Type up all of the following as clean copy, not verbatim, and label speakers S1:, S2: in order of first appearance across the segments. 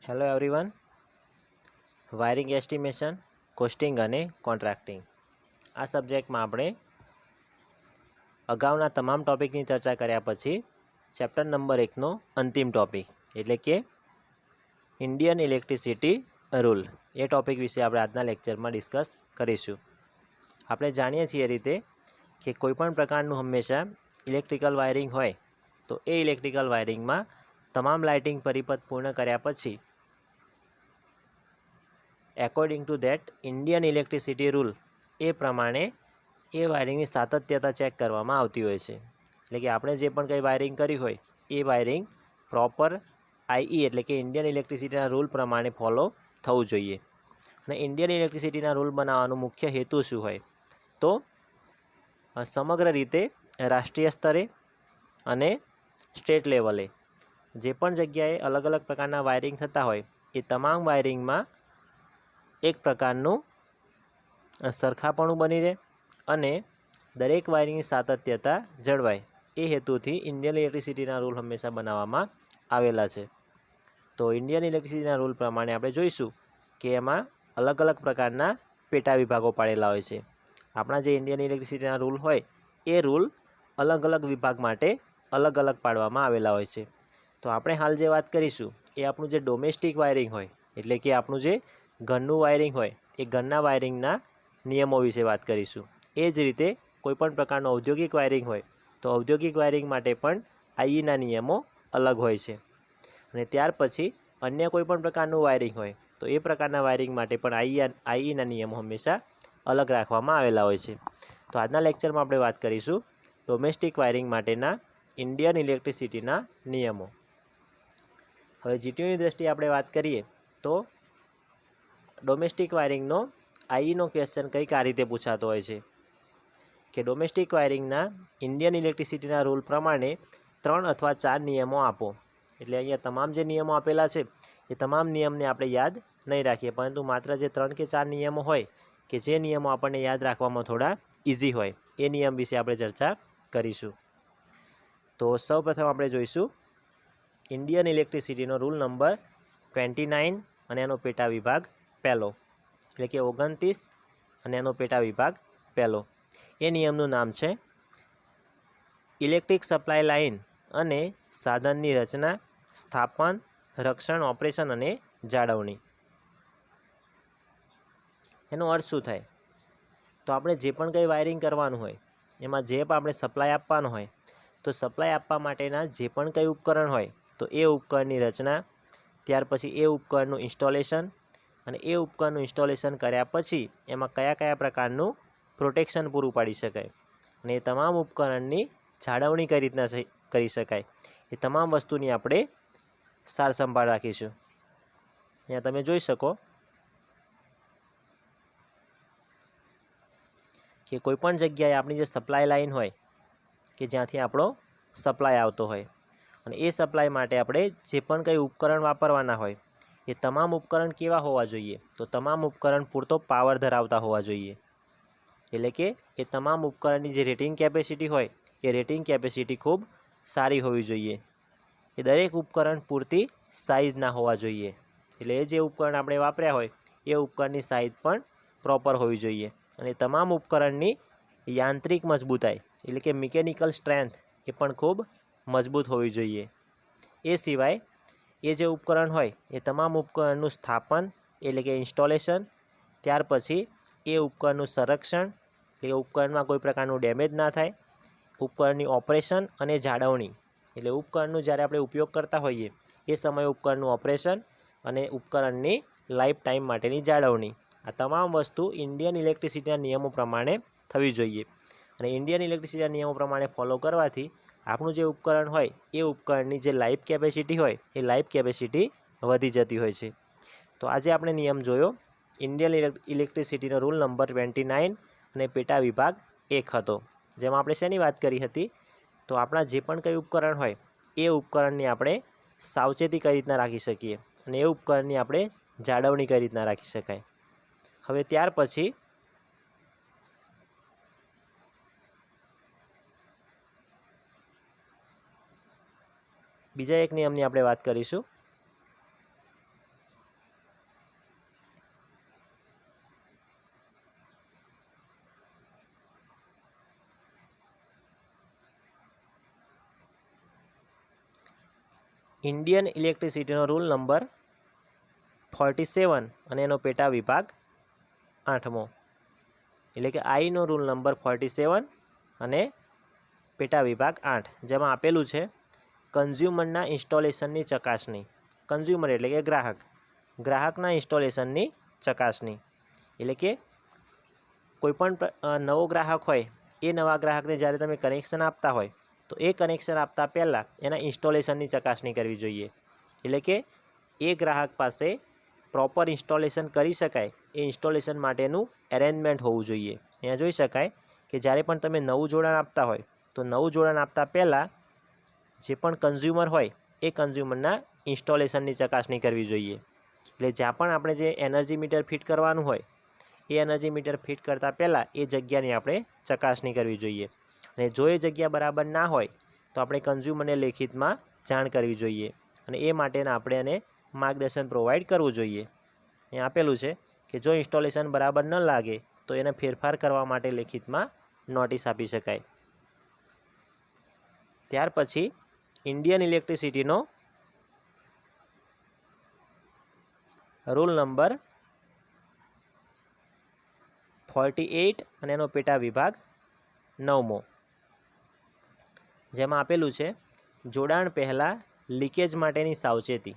S1: Hello everyone. Wiring estimation, costing અને contracting આ સબ્જેક્ટમાં આપણે અગાઉના તમામ ટૉપિકની ચર્ચા કર્યા પછી ચેપ્ટર નંબર 1નો અંતિમ ટૉપિક એટલે કે ઇન્ડિયન ઇલેક્ટ્રિસિટી રૂલ એ ટૉપિક વિશે આપણે આજના લેક્ચરમાં ડિસ્કસ કરીશું. આપણે જાણીએ છીએ એ રીતે કે કોઈપણ પ્રકારનું હંમેશા ઇલેક્ટ્રિકલ વાયરિંગ હોય તો એ ઇલેક્ટ્રિકલ વાયરિંગમાં તમામ લાઇટિંગ પરિપથ પૂર્ણ કર્યા પછી according to that Indian electricity rule એ પ્રમાણે એ વાયરિંગની સાતત્યતા ચેક કરવામાં આવતી હોય છે. એટલે કે આપણે જે પણ કંઈ વાયરિંગ કર્યું હોય એ વાયરિંગ પ્રોપર આઈ એટલે કે ઇન્ડિયન ઇલેક્ટ્રિસિટીના રૂલ પ્રમાણે ફોલો થવું જોઈએ. અને ઇન્ડિયન ઇલેક્ટ્રિસિટીના રૂલ બનાવવાનો મુખ્ય હેતુ શું હોય તો સમગ્ર રીતે રાષ્ટ્રીય સ્તરે અને સ્ટેટ લેવલે જે પણ જગ્યાએ અલગ અલગ પ્રકારના વાયરિંગ થતા હોય એ તમામ વાયરિંગમાં એક પ્રકારનું સરખાપણું બની રહે અને દરેક વાયરિંગની સાતત્યતા જળવાય એ હેતુથી ઇન્ડિયન ઇલેક્ટ્રિસિટીના રૂલ હંમેશા બનાવવામાં આવેલા છે. તો ઇન્ડિયન ઇલેક્ટ્રિસિટીના રૂલ પ્રમાણે આપણે જોઈશું કે એમાં અલગ અલગ પ્રકારના પેટા વિભાગો પાડેલા હોય છે. આપણા જે ઇન્ડિયન ઇલેક્ટ્રિસિટીના રૂલ હોય એ રૂલ અલગ અલગ વિભાગ માટે અલગ અલગ પાડવામાં આવેલા હોય છે. તો આપણે હાલ જે વાત કરીશું એ આપણું જે ડોમેસ્ટિક વાયરિંગ હોય એટલે કે આપણું જે ઘરનું વાયરિંગ હોય એ ઘરના વાયરિંગના નિયમો વિશે વાત કરીશું. એ જ રીતે કોઈપણ પ્રકારનું ઔદ્યોગિક વાયરિંગ હોય તો ઔદ્યોગિક વાયરિંગ માટે પણ આઈઈના નિયમો અલગ હોય છે. અને ત્યાર પછી અન્ય કોઈપણ પ્રકારનું વાયરિંગ હોય તો એ પ્રકારના વાયરિંગ માટે પણ આઈઈના નિયમો હંમેશા અલગ રાખવામાં આવેલા હોય છે. તો આજના લેક્ચરમાં આપણે વાત કરીશું ડોમેસ્ટિક વાયરિંગ માટેના ઇન્ડિયન ઇલેક્ટ્રિસિટીના નિયમો. હવે જીટીયુની દ્રષ્ટિએ આપણે વાત કરીએ તો ડોમેસ્ટિક વાયરિંગનો આઈઈનો ક્વેશ્ચન કંઈક આ રીતે પૂછાતો હોય છે કે ડોમેસ્ટિક વાયરિંગના ઇન્ડિયન ઇલેક્ટ્રિસિટીના રૂલ પ્રમાણે 3 અથવા 4 નિયમો આપો. એટલે અહીંયા તમામ જે નિયમો આપેલા છે એ તમામ નિયમને આપણે યાદ નહીં રાખીએ, પરંતુ માત્ર જે 3 કે 4 નિયમો હોય કે જે નિયમો આપણને યાદ રાખવામાં થોડા ઇઝી હોય એ નિયમ વિશે આપણે ચર્ચા કરીશું. તો સૌપ્રથમ આપણે જોઈશું ઇન્ડિયન ઇલેક્ટ્રિસિટીનો રૂલ નંબર 29 અને એનો પેટા વિભાગ પહેલો એટલે કે 29 અને એનો પેટા વિભાગ પહેલો. એ નિયમનું નામ છે ઇલેક્ટ્રિક સપ્લાય લાઇન અને સાધનની રચના, સ્થાપન, રક્ષણ, ઓપરેશન અને જાળવણી. એનો અર્થ શું થાય તો આપણે જે પણ કંઈ વાયરિંગ કરવાનું હોય એમાં જે પણ આપણે સપ્લાય આપવાનો હોય તો સપ્લાય આપવા માટેના જે પણ કંઈ ઉપકરણ હોય તો એ ઉપકરણની રચના, ત્યાર પછી એ ઉપકરણનું ઇન્સ્ટોલેશન અને એ ઉપકરણનું ઇન્સ્ટોલેશન કર્યા પછી એમાં કયા કયા પ્રકારનું પ્રોટેક્શન પૂરું પાડી શકાય અને એ તમામ ઉપકરણની જાળવણી કઈ રીતના કરી શકાય એ તમામ વસ્તુની આપણે સાર સંભાળ રાખીશું. અહીંયા તમે જોઈ શકો કે કોઈપણ જગ્યાએ આપણી જે સપ્લાય લાઇન હોય કે જ્યાંથી આપણો સપ્લાય આવતો હોય અને એ સપ્લાય માટે આપણે જે પણ કંઈ ઉપકરણ વાપરવાના હોય એ તમામ ઉપકરણ કેવા હોવા જોઈએ તો તમામ ઉપકરણ પૂરતો પાવર ધરાવતા હોવા જોઈએ. એટલે કે એ તમામ ઉપકરણની જે રેટિંગ કેપેસિટી હોય એ રેટિંગ કેપેસિટી ખૂબ સારી હોવી જોઈએ. એ દરેક ઉપકરણ પૂરતી સાઇઝના હોવા જોઈએ. એટલે એ જે ઉપકરણ આપણે વાપર્યા હોય એ ઉપકરણની સાઇઝ પણ પ્રોપર હોવી જોઈએ અને તમામ ઉપકરણની યાંત્રિક મજબૂતાઈ એટલે કે મિકેનિકલ સ્ટ્રેન્થ એ પણ ખૂબ મજબૂત હોવી જોઈએ. એ સિવાય એ જે ઉપકરણ હોય એ તમામ ઉપકરણનું સ્થાપન એટલે કે ઇન્સ્ટોલેશન, ત્યાર પછી એ ઉપકરણનું સંરક્ષણ એટલે ઉપકરણમાં કોઈ પ્રકારનું ડેમેજ ના થાય, ઉપકરણની ઓપરેશન અને જાળવણી એટલે ઉપકરણનું જ્યારે આપણે ઉપયોગ કરતા હોઈએ એ સમયે ઉપકરણનું ઓપરેશન અને ઉપકરણની લાઈફ ટાઈમ માટેની જાળવણી. આ તમામ વસ્તુ ઇન્ડિયન ઇલેક્ટ્રિસિટીના નિયમો પ્રમાણે થવી જોઈએ અને ઇન્ડિયન ઇલેક્ટ્રિસિટીના નિયમો પ્રમાણે ફોલો કરવાથી આપણું જે ઉપકરણ હોય એ ઉપકરણની જે લાઈફ કેપેસિટી હોય એ લાઈફ કેપેસિટી વધી જતી હોય છે. તો આજે આપણે નિયમ જોયો ઇન્ડિયન ઇલેક્ટ્રિસિટીનો રૂલ નંબર 29 અને પેટા વિભાગ 1 હતો, જેમાં આપણે શેની વાત કરી હતી તો આપણા જે પણ કંઈ ઉપકરણ હોય એ ઉપકરણની આપણે સાવચેતી કઈ રીતના રાખી શકીએ અને એ ઉપકરણની આપણે જાળવણી કઈ રીતના રાખી શકાય. હવે ત્યાર પછી બીજા એક નિયમની આપણે વાત કરીશું ઇન્ડિયન ઇલેક્ટ્રિસિટીનો રૂલ નંબર 47 અને એનો પેટા વિભાગ 8મો, એટલે કે આઈનો રૂલ નંબર 47 અને પેટા વિભાગ 8, જેમાં આપેલું છે કન્ઝ્યુમરના ઇન્સ્ટોલેશનની ચકાસણી. કન્ઝ્યુમર એટલે કે ગ્રાહકના ઇન્સ્ટોલેશનની ચકાસણી, એટલે કે કોઈપણ નવો ગ્રાહક હોય એ નવા ગ્રાહકને જ્યારે તમે કનેક્શન આપતા હોય તો એ કનેક્શન આપતા પહેલાં એના ઇન્સ્ટોલેશનની ચકાસણી કરવી જોઈએ. એટલે કે એ ગ્રાહક પાસે પ્રોપર ઇન્સ્ટોલેશન કરી શકાય એ ઇન્સ્ટોલેશન માટેનું એરેન્જમેન્ટ હોવું જોઈએ. અહીંયા જોઈ શકાય કે જ્યારે પણ તમે નવું જોડાણ આપતા હોય તો નવું જોડાણ આપતા પહેલાં જે પણ કન્ઝ્યુમર હોય એ કન્ઝ્યુમરના ઇન્સ્ટોલેશનની ચકાસણી કરવી જોઈએ. એટલે જ્યાં પણ આપણે જે એનર્જી મીટર ફિટ કરવાનું હોય એ એનર્જી મીટર ફિટ કરતાં પહેલાં એ જગ્યાની આપણે ચકાસણી કરવી જોઈએ. અને જો એ જગ્યા બરાબર ના હોય તો આપણે કન્ઝ્યુમરને લેખિતમાં જાણ કરવી જોઈએ અને એ માટેના આપણે એને માર્ગદર્શન પ્રોવાઈડ કરવું જોઈએ. અહીં આપેલું છે કે જો ઇન્સ્ટોલેશન બરાબર ન લાગે તો એને ફેરફાર કરવા માટે લેખિતમાં નોટિસ આપી શકાય. ત્યાર પછી ઇન્ડિયન ઇલેક્ટ્રિસિટીનો રૂલ નંબર 48 અને એનો પેટા વિભાગ 9મો, જેમાં આપેલું છે જોડાણ પહેલાં લીકેજ માટેની સાવચેતી.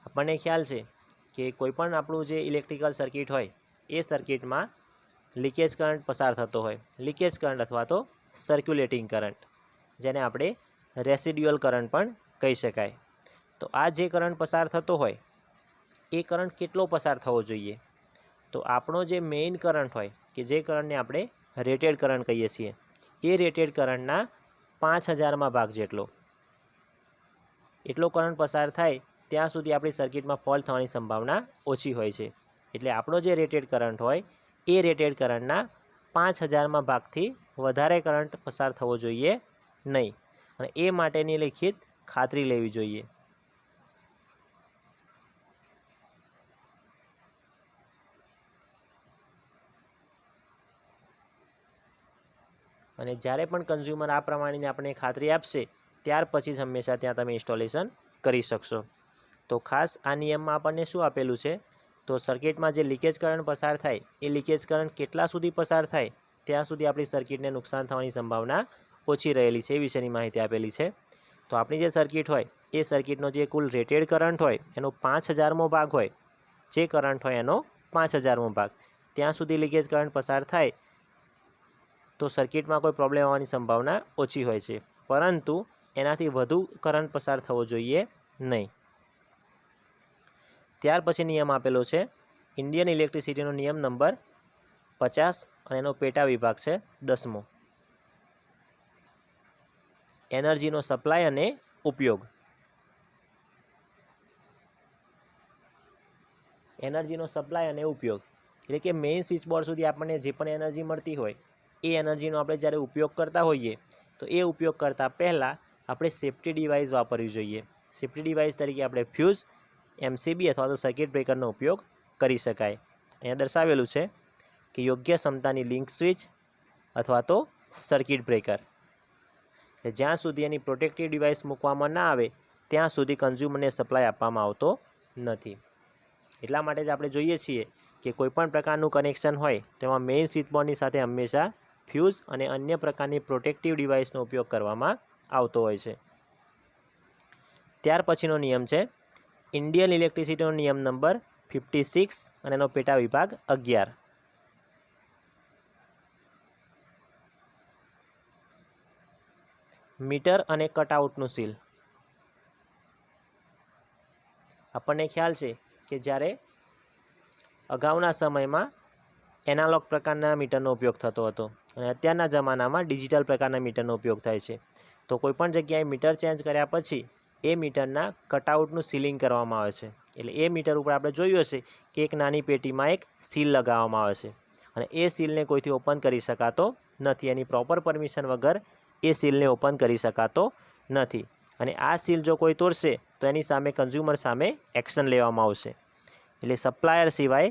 S1: આપણને ખ્યાલ છે કે કોઈપણ આપણું જે ઇલેક્ટ્રિકલ સર્કિટ હોય એ સર્કિટમાં લીકેજ કરંટ પસાર થતો હોય, લીકેજ કરંટ અથવા તો સર્ક્યુલેટિંગ કરંટ, જેને આપણે રેસિડ્યુઅલ કરંટ પણ કહી શકાય. તો આ જે કરંટ પસાર થતો હોય એ કરંટ કેટલો પસાર થવો જોઈએ? તો આપણો જે મેઇન કરંટ હોય કે જે કરંટને આપણે રેટેડ કરંટ કહીએ છીએ એ રેટેડ કરંટના 5000માં ભાગ જેટલો એટલો કરંટ પસાર થાય ત્યાં સુધી આપણી સર્કિટમાં ફોલ્ટ થવાની સંભાવના ઓછી હોય છે. એટલે આપણો જે રેટેડ કરંટ હોય એ રેટેડ કરંટના 5000માં ભાગથી વધારે કરંટ પસાર થવો જોઈએ નહીં, અને એ માટેની લેખિત ખાતરી લેવી જોઈએ. અને જ્યારે પણ કન્ઝ્યુમર આ પ્રમાણેની આપણે ખાતરી આપશે ત્યાર પછી જ હંમેશા ત્યાં તમે ઇન્સ્ટોલેશન કરી શકશો. તો ખાસ આ નિયમમાં આપણને શું આપેલું છે? તો સર્કિટમાં જે લીકેજ કરંટ પસાર થાય એ લીકેજ કરંટ કેટલા સુધી પસાર થાય ત્યાં સુધી આપણી સર્કિટને નુકસાન થવાની સંભાવના ઓછી રહેલી છે એ વિશેની માહિતી આપેલી છે. તો આપણી જે સર્કિટ હોય એ સર્કિટનો જે કુલ રેટેડ કરંટ હોય એનો 5000મો ભાગ હોય, જે કરંટ હોય એનો 5000મો ભાગ, ત્યાં સુધી લીકેજ કરંટ પસાર થાય તો સર્કિટમાં કોઈ પ્રોબ્લેમ આવવાની સંભાવના ઓછી હોય છે, પરંતુ એનાથી વધુ કરંટ પસાર થવો જોઈએ નહીં. ત્યાર પછી નિયમ આપેલો છે ઇન્ડિયન ઇલેક્ટ્રિસિટીનો નિયમ નંબર 50 અને એનો પેટા વિભાગ છે 10મો, એનર્જીનો સપ્લાય અને ઉપયોગ. એનર્જીનો સપ્લાય અને ઉપયોગ એટલે કે મેઇન સ્વિચબોર્ડ સુધી આપણને જે પણ એનર્જી મળતી હોય એ એનર્જીનો આપણે જ્યારે ઉપયોગ કરતા હોઈએ તો એ ઉપયોગ કરતાં પહેલાં આપણે સેફ્ટી ડિવાઇસ વાપરવી જોઈએ. સેફ્ટી ડિવાઇસ તરીકે આપણે ફ્યુઝ, એમસીબી અથવા તો સર્કિટ બ્રેકરનો ઉપયોગ કરી શકાય. અહીંયા દર્શાવેલું છે કે યોગ્ય ક્ષમતાની લિંક સ્વિચ અથવા તો સર્કિટ બ્રેકર, જ્યાં સુધી એની પ્રોટેક્ટિવ ડિવાઇસ મૂકવામાં ના આવે ત્યાં સુધી કન્ઝ્યુમરને સપ્લાય આપવામાં આવતો નથી. એટલા માટે જ આપણે જોઈએ છીએ કે કોઈપણ પ્રકારનું કનેક્શન હોય તેમાં મેઇન સ્વિચબોર્ડની સાથે હંમેશા ફ્યુઝ અને અન્ય પ્રકારની પ્રોટેક્ટિવ ડિવાઇસનો ઉપયોગ કરવામાં આવતો હોય છે. ત્યાર પછીનો નિયમ છે ઇન્ડિયન ઇલેક્ટ્રિસિટીનો નિયમ નંબર 56 અને એનો પેટા વિભાગ 11, મીટર અને કટઆઉટનું સીલ. આપણને ખ્યાલ છે કે જ્યારે અગાઉના સમયમાં એનાલોગ પ્રકારના મીટરનો ઉપયોગ થતો હતો અને અત્યારના જમાનામાં ડિજિટલ પ્રકારના મીટરનો ઉપયોગ થાય છે. તો કોઈપણ જગ્યાએ મીટર ચેન્જ કર્યા પછી એ મીટરના કટઆઉટનું સીલિંગ કરવામાં આવે છે. એટલે એ મીટર ઉપર આપણે જોયું હશે કે એક નાની પેટીમાં એક સીલ લગાવવામાં આવે છે અને એ સીલને કોઈથી ઓપન કરી શકાતો નથી. એની પ્રોપર પરમિશન વગર એ સીલને ઓપન કરી શકાતો નથી, અને આ સીલ જો કોઈ તોડશે તો એની સામે કન્ઝ્યુમર સામે એક્શન લેવામાં આવશે. એટલે સપ્લાયર સિવાય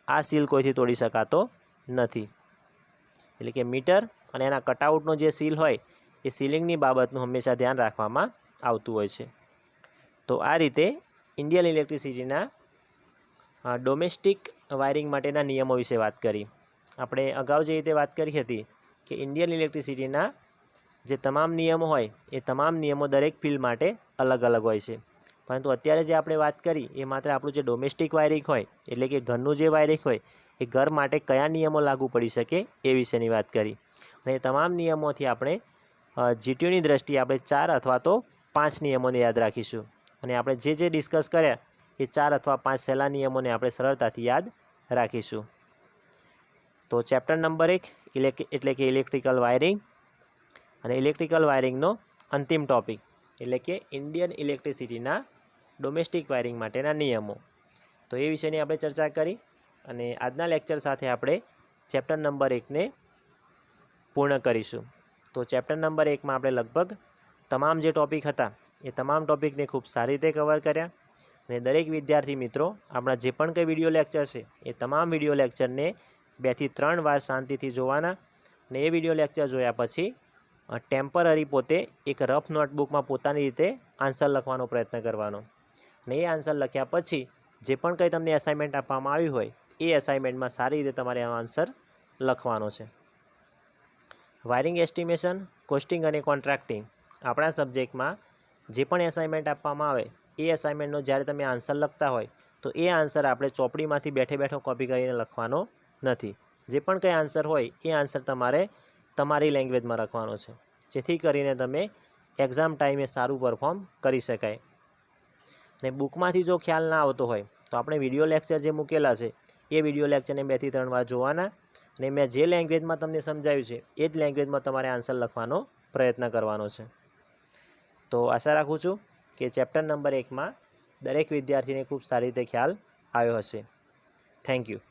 S1: આ સીલ કોઈથી તોડી શકાતો નથી. એટલે કે મીટર અને એના કટઆઉટનો જે સીલ હોય એ સીલિંગની બાબતનું હંમેશા ધ્યાન રાખવામાં આવતું હોય છે. તો આ રીતે ઇન્ડિયન ઇલેક્ટ્રિસિટીના ડોમેસ્ટિક વાયરિંગ માટેના નિયમો વિશે વાત કરી. આપણે અગાઉ જે રીતે વાત કરી હતી કે ઇન્ડિયન ઇલેક્ટ્રિસિટીના જે તમામ નિયમો હોય એ તમામ નિયમો દરેક ફિલ્ડ માટે અલગ અલગ હોય છે, પરંતુ અત્યારે જે આપણે વાત કરી એ માત્ર આપણું જે ડોમેસ્ટિક વાયરિંગ હોય એટલે કે ઘરનું જે વાયરિંગ હોય એ ઘર માટે કયા નિયમો લાગુ પડી શકે એ વિશેની વાત કરી. અને એ તમામ નિયમોથી આપણે જીટીયુની દ્રષ્ટિએ આપણે 4 અથવા તો 5 નિયમોને યાદ રાખીશું. અને આપણે જે ડિસ્કસ કર્યા એ 4 અથવા 5 સહેલા નિયમોને આપણે સરળતાથી યાદ રાખીશું. તો ચેપ્ટર નંબર 1 એટલે કે ઇલેક્ટ્રિકલ વાયરિંગ અને ઇલેક્ટ્રિકલ વાયરિંગનો અંતિમ ટોપિક એટલે કે ઇન્ડિયન ઇલેક્ટ્રિસિટીના ડોમેસ્ટિક વાયરિંગ માટેના નિયમો. તો એ વિષયની આપણે ચર્ચા કરી અને આજના લેક્ચર સાથે આપણે ચેપ્ટર નંબર 1ને પૂર્ણ કરીશું. તો ચેપ્ટર નંબર 1માં આપણે લગભગ તમામ જે ટૉપિક હતા એ તમામ ટૉપિકને ખૂબ સારી રીતે કવર કર્યા. અને દરેક વિદ્યાર્થી મિત્રો આપણા જે પણ કંઈ વિડીયો લેક્ચર છે એ તમામ વિડીયો લેક્ચરને 2 થી 3 વાર શાંતિથી જોવાના. અને એ વિડીયો લેક્ચર જોયા પછી ટેમ્પરરી પોતે એક રફ નોટબુકમાં પોતાની રીતે આન્સર લખવાનો પ્રયત્ન કરવાનો. અને એ આન્સર લખ્યા પછી જે પણ કંઈ તમને અસાઇનમેન્ટ આપવામાં આવ્યું હોય એ અસાઇનમેન્ટમાં સારી રીતે તમારે આ આન્સર લખવાનો છે. વાયરિંગ એસ્ટિમેશન, કોસ્ટિંગ અને કોન્ટ્રાક્ટિંગ આપણા સબ્જેક્ટમાં જે પણ એસાઇનમેન્ટ આપવામાં આવે એ એસાઇનમેન્ટનો જ્યારે તમે આન્સર લખતા હોય તો એ આન્સર આપણે ચોપડીમાંથી બેઠો કોપી કરીને લખવાનો નથી. જે પણ કંઈ આન્સર હોય એ આન્સર તમારે તમારી લેંગ્વેજમાં લખવાનો છે, જેથી કરીને તમે એક્ઝામ ટાઈમે સારું પરફોર્મ કરી શકાય. અને બુકમાંથી જો ખ્યાલ ના આવતો હોય તો આપણે વિડીયો લેક્ચર જે મૂકેલા છે એ વિડીયો લેક્ચરને 2 થી 3 વાર જોવાના. અને મેં જે લેંગ્વેજમાં તમને સમજાવ્યું છે એ જ લેંગ્વેજમાં તમારે આન્સર લખવાનો પ્રયત્ન કરવાનો છે. તો આશા રાખું છું કે ચેપ્ટર નંબર 1માં દરેક વિદ્યાર્થીને ખૂબ સારી રીતે ખ્યાલ આવ્યો હશે. Thank you.